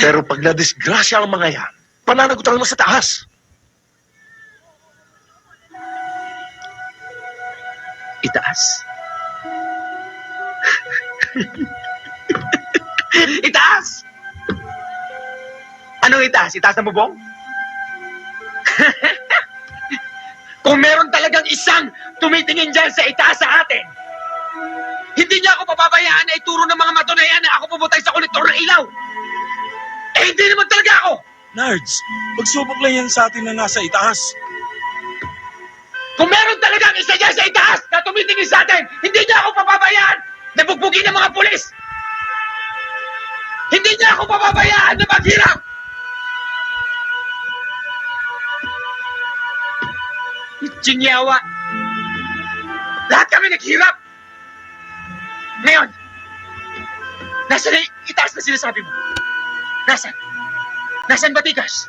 Pero pag nadisgrasya ang mga yan, pananagutan mo sa taas. Itaas? Itaas! Anong itaas? Itaas ng bubong? Kung meron talagang isang tumitingin dyan sa itaas sa atin, hindi niya ako papabayaan na ituro ng mga mato na yan na ako pumutay sa kolektor ng ilaw. Eh, hindi naman talaga ako! Nards, pagsubok lang yan sa atin na nasa itaas. Kung meron talagang isa dyan sa itaas na tumitingin sa atin, hindi niya ako papabayaan na bugbugin ng mga pulis! Hindi niya ako papabayaan na maghirap! Chinyawa! Lahat kami naghirap! Ngayon, nasaan na itaas na sinasabi mo? Nasaan? Nasaan ba, Tikas?